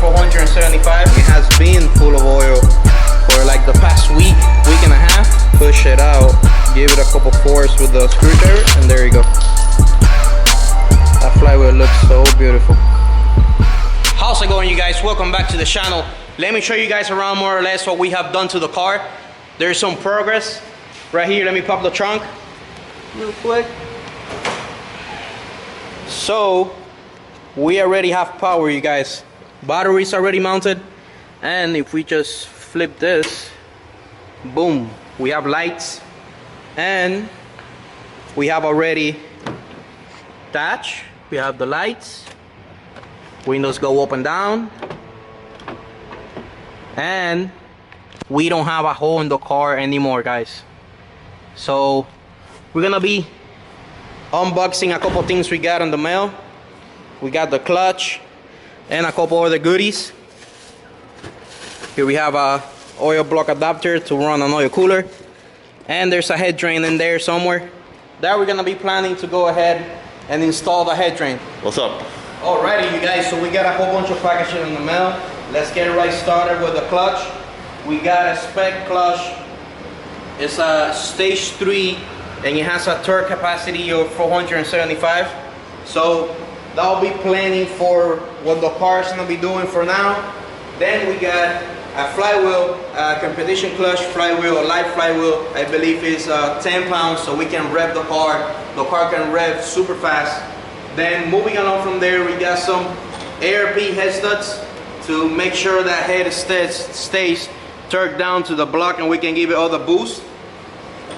475. It has been full of oil for like the past week and a half. Push it out, give it a couple force with the screwdriver, and there you go. That flywheel looks so beautiful. How's it going, you guys? Welcome back to the channel. Let me show you guys around more or less what we have done to the car. There's some progress right here. Let me pop the trunk real quick. So we already have power, you guys. Batteries already mounted, and if we just flip this, boom, we have lights, and we have already dash. We have the lights, windows go up and down, and we don't have a hole in the car anymore, guys. So we're gonna be unboxing a couple things we got in the mail. We got the clutch and a couple other goodies. Here we have a oil block adapter to run an oil cooler, and there's a head drain in there somewhere that we're gonna be planning to go ahead and install the head drain. What's up? Alrighty, you guys, so we got a whole bunch of packages in the mail. Let's get right started with the clutch. We got a SPEC clutch. It's a stage 3 and it has a torque capacity of 475. So that'll be planning for what the car is gonna be doing for now. Then we got a flywheel, competition clutch flywheel, a light flywheel. I believe is 10 pounds, so we can rev the car. The car can rev super fast. Then moving along from there, we got some ARP head studs to make sure that head stays torqued down to the block and we can give it all the boost.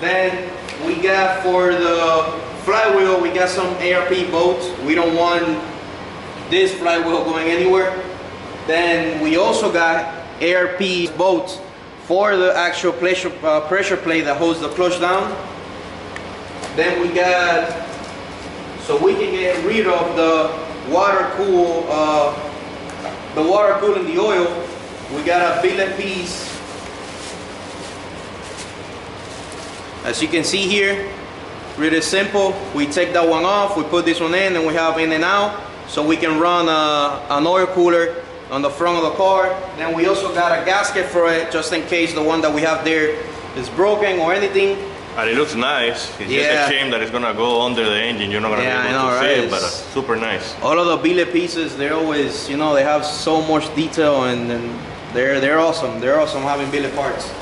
Then we got for the flywheel, we got some ARP bolts. We don't want this flywheel going anywhere. Then we also got ARP bolts for the actual pressure plate that holds the clutch down. Then we got, so we can get rid of the water cooling the oil, we got a billet piece. As you can see here, really simple. We take that one off, we put this one in, and we have in and out, so we can run an oil cooler on the front of the car. Then we also got a gasket for it, just in case the one that we have there is broken or anything. And it looks nice. It's just a shame that it's gonna go under the engine. You're not gonna be able to see it, but super nice. All of the billet pieces, they're always, you know, they have so much detail, and they're awesome. They're awesome having billet parts.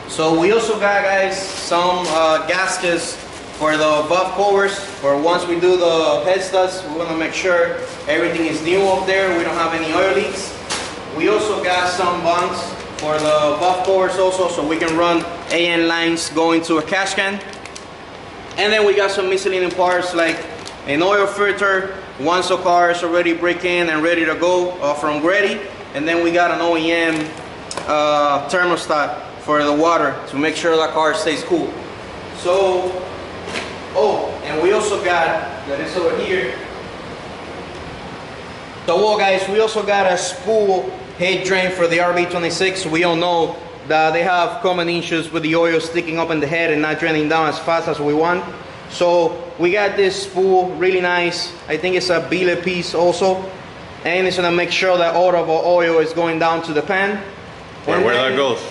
So we also got, guys, some gaskets for the buff covers. For once we do the head studs, we want to make sure everything is new up there. We don't have any oil leaks. We also got some bunks for the buff covers also, so we can run AN lines going to a cash can. And then we got some miscellaneous parts like an oil filter once the car is already break-in and ready to go from Grady. And then we got an OEM thermostat for the water to make sure the car stays cool. So, oh, and we also got, that is over here. So, well, guys, we also got a spool head drain for the RB26. We all know that they have common issues with the oil sticking up in the head and not draining down as fast as we want. So we got this spool, really nice. I think it's a billet piece also, and it's gonna make sure that all of our oil is going down to the pan. Where that goes?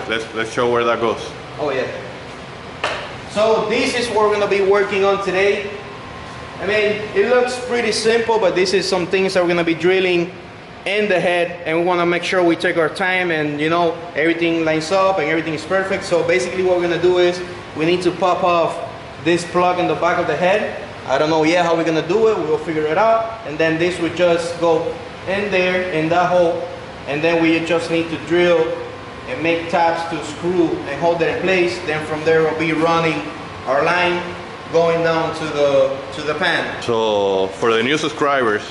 Let's show where that goes. Oh yeah. So this is what we're gonna be working on today. I mean, it looks pretty simple, but this is some things that we're gonna be drilling in the head, and we want to make sure we take our time and, you know, everything lines up and everything is perfect. So basically what we're gonna do is we need to pop off this plug in the back of the head. I don't know yet how we're gonna do it. We'll figure it out. And then this would just go in there in that hole, and then we just need to drill and make tabs to screw and hold it in place. Then from there we'll be running our line going down to the pan. So for the new subscribers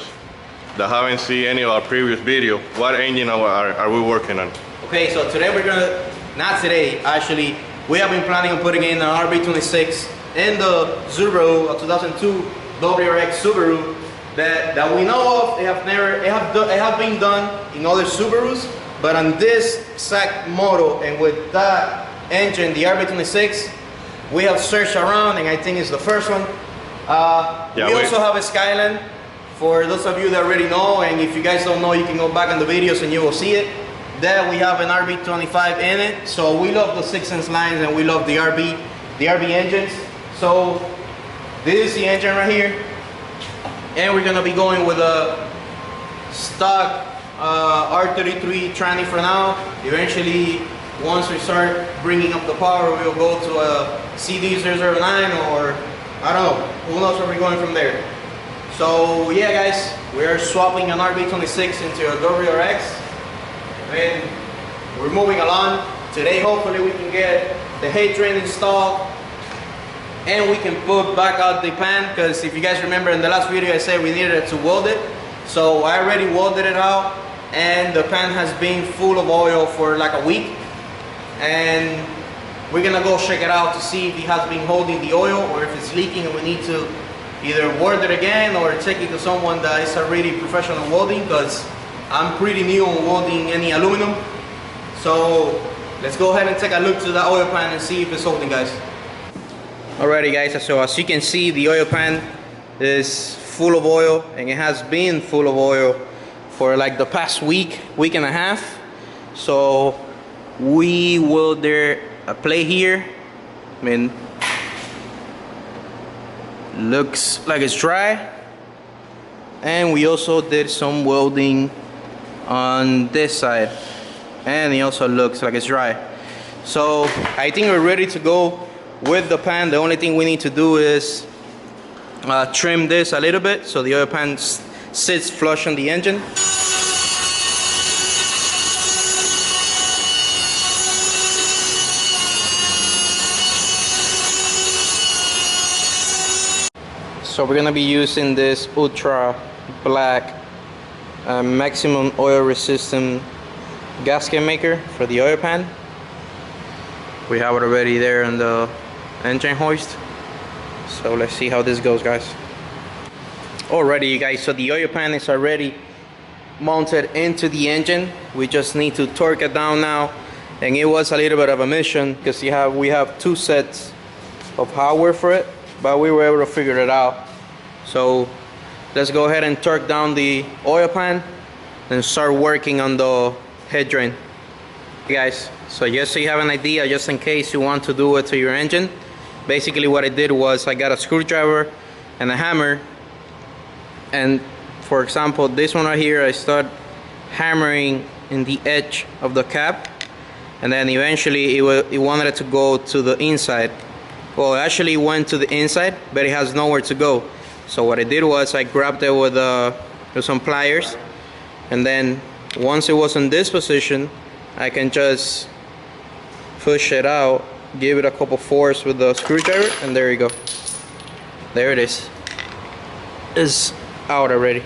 that haven't seen any of our previous video, what engine are we working on? Okay, so today we're gonna, not today, actually, we have been planning on putting in an RB26 in the Subaru 2002 Wrx Subaru that we know of. It have been done in other Subarus, but on this exact model and with that engine, the RB26, we have searched around, and I think it's the first one. We also have a Skyline for those of you that already know, and if you guys don't know, you can go back in the videos and you will see it, that we have an RB25 in it. So we love the 6-inch lines and we love the RB engines. So this is the engine right here, and we're gonna be going with a stock R33 tranny for now. Eventually, once we start bringing up the power, we'll go to a CD009, or I don't know, who knows where we're going from there. So yeah guys, we're swapping an RB26 into a Subaru Wrx, and we're moving along. Today hopefully we can get the head drain installed and we can put back out the pan, because if you guys remember in the last video I said we needed to weld it. So I already welded it out, and the pan has been full of oil for like a week, and we're gonna go check it out to see if it has been holding the oil or if it's leaking and we need to either weld it again or take it to someone that is already professional welding, because I'm pretty new on welding any aluminum. So let's go ahead and take a look to the oil pan and see if it's holding, guys. Alrighty guys, so as you can see, the oil pan is full of oil, and it has been full of oil for like the past week and a half. So we welded a plate here. I mean, looks like it's dry, and we also did some welding on this side, and it also looks like it's dry. So I think we're ready to go with the pan. The only thing we need to do is trim this a little bit so the oil pan sits flush on the engine. So we're gonna be using this ultra black maximum oil resistant gasket maker for the oil pan. We have it already there on the engine hoist. So let's see how this goes, guys. Alrighty guys, so the oil pan is already mounted into the engine. We just need to torque it down now, and it was a little bit of a mission because we have 2 sets of hardware for it, but we were able to figure it out. So let's go ahead and torque down the oil pan and start working on the head drain. Hey guys, so just so you have an idea, just in case you want to do it to your engine, basically what I did was I got a screwdriver and a hammer, and for example this one right here, I start hammering in the edge of the cap, and then eventually it wanted it to go to the inside. Well, it actually went to the inside, but it has nowhere to go. So what I did was I grabbed it with some pliers, and then once it was in this position, I can just push it out, give it a couple force with the screwdriver, and there you go. There it is. It's out already.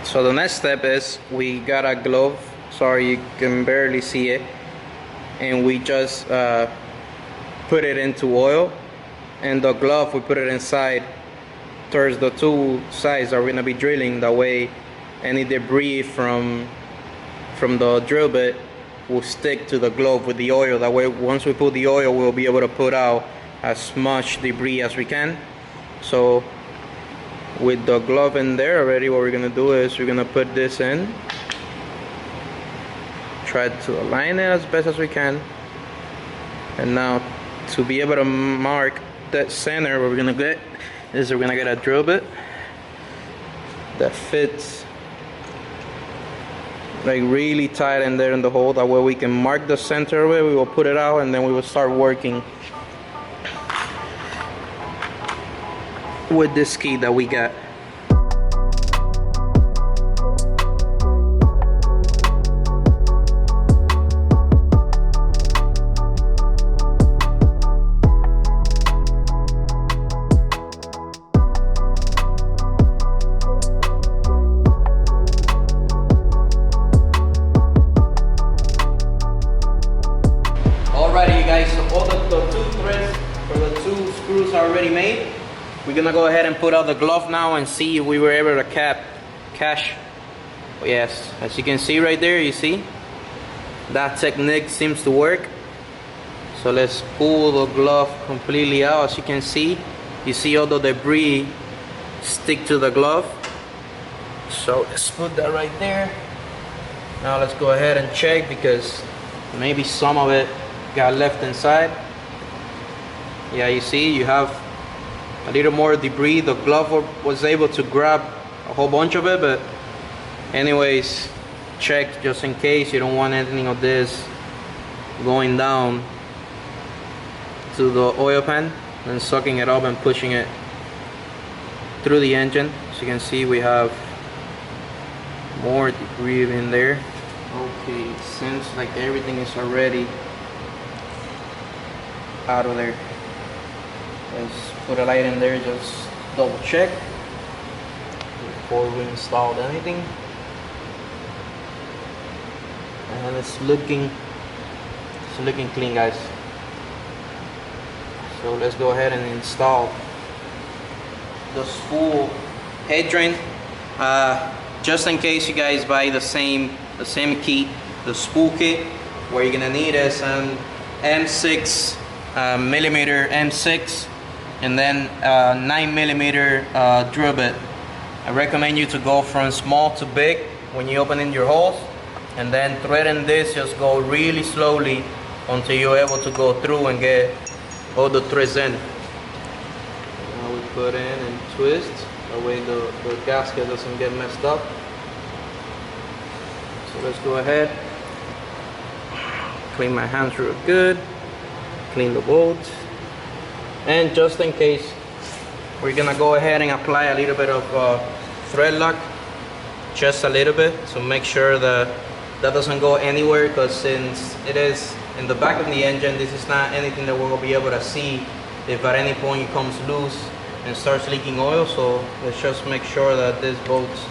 So the next step is we got a glove. Sorry, you can barely see it. And we just put it into oil, and the glove we put it inside towards the 2 sides that we're gonna be drilling. That way any debris from the drill bit will stick to the glove with the oil. That way once we put the oil, we'll be able to put out as much debris as we can. So with the glove in there already, what we're gonna do is we're gonna put this in, try to align it as best as we can, and now to be able to mark that center, what we're gonna get is we're gonna get a drill bit that fits like really tight in there in the hole. That way we can mark the center of it, we will put it out, and then we will start working with this key that we got. Already made. We're gonna go ahead and put out the glove now and see if we were able to catch. Yes, as you can see right there, you see that technique seems to work. So let's pull the glove completely out. As you can see, you see all the debris stick to the glove. So let's put that right there. Now let's go ahead and check, because maybe some of it got left inside. Yeah, you see, you have a little more debris. The glove was able to grab a whole bunch of it, but anyways, check just in case. You don't want anything of this going down to the oil pan and sucking it up and pushing it through the engine. As you can see, we have more debris in there. Okay, seems like everything is already out of there. Let's put a light in there, just double check before we installed anything. And it's looking clean, guys. So let's go ahead and install the spool head drain. Just in case you guys buy the same kit, the spool kit, what you're gonna need is an M6 millimeter M6, and then 9mm drill bit. I recommend you to go from small to big when you open in your holes, and then threading this, just go really slowly until you're able to go through and get all the threads in. Now we put in and twist, that way the gasket doesn't get messed up. So let's go ahead, clean my hands real good, clean the bolts, and just in case, we're gonna go ahead and apply a little bit of thread lock, just a little bit, to make sure that doesn't go anywhere, because since it is in the back of the engine, this is not anything that we're gonna be able to see if at any point it comes loose and starts leaking oil. So let's just make sure that these bolts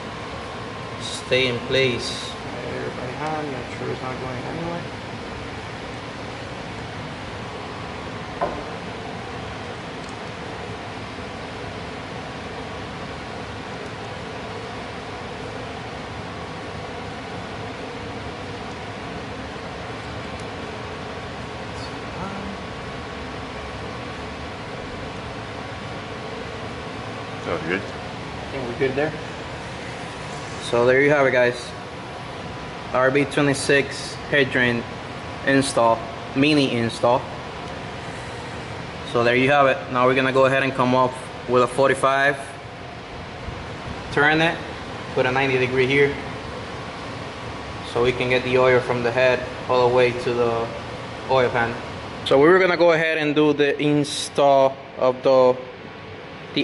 stay in place right by hand, make sure it's not going anywhere. Oh, good. I think we're good there. So there you have it, guys. RB26 head drain install, mini install. So there you have it. Now we're gonna go ahead and come up with a 45, turn it, put a 90-degree here, so we can get the oil from the head all the way to the oil pan. So we were gonna go ahead and do the install of the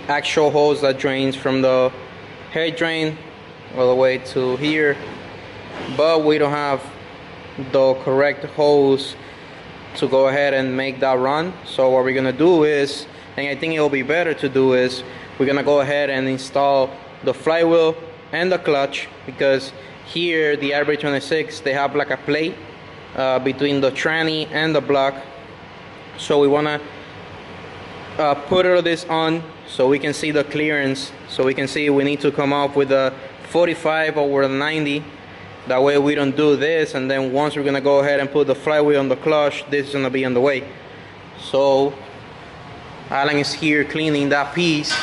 actual hose that drains from the head drain all the way to here, but we don't have the correct hose to go ahead and make that run. So what we're gonna do is, and I think it'll be better to do, is we're gonna go ahead and install the flywheel and the clutch, because here the RB26, they have like a plate between the tranny and the block. So we wanna put all this on so we can see the clearance, so we can see we need to come up with a 45 over 90. That way we don't do this, and then once we're gonna go ahead and put the flywheel on the clutch, this is gonna be on the way. So Alan is here cleaning that piece.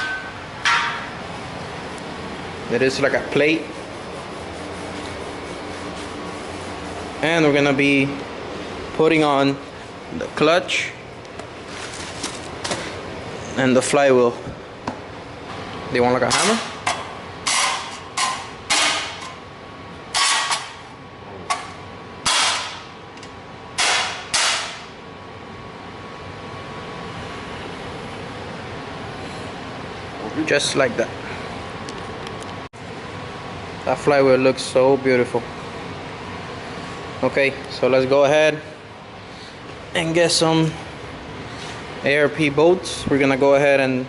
It is like a plate, and we're gonna be putting on the clutch and the flywheel. They want like a hammer? Just like that. That flywheel looks so beautiful. Okay, so let's go ahead and get some ARP bolts. We're gonna go ahead and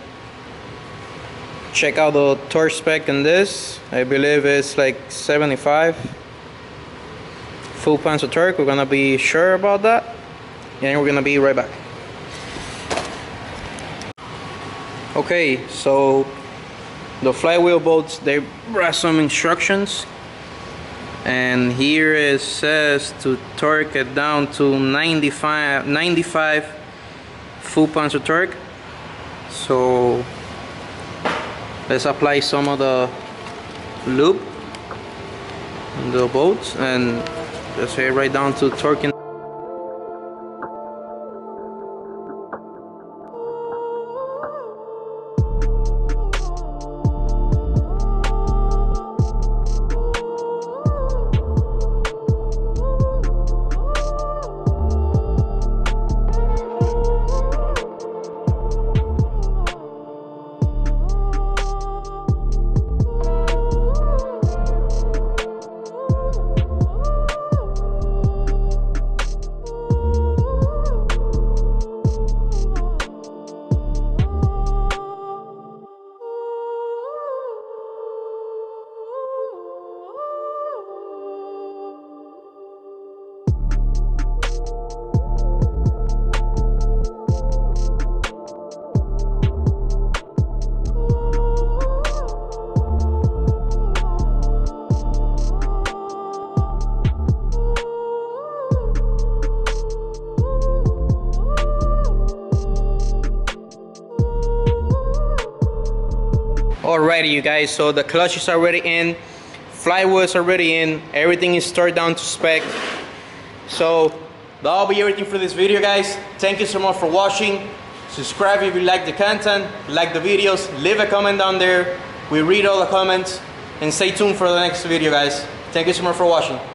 check out the torque spec in this. I believe it's like 75 foot-pounds of torque. We're gonna be sure about that, and we're gonna be right back. Okay, so the flywheel bolts, they brought some instructions, and here it says to torque it down to 95 foot-pounds of torque. So let's apply some of the lube. the bolts and just head right down to torquing. Alrighty, you guys, so the clutch is already in, flywheel is already in, everything is stored down to spec. So that'll be everything for this video, guys. Thank you so much for watching. Subscribe if you like the content, like the videos, leave a comment down there. We read all the comments, and stay tuned for the next video, guys. Thank you so much for watching.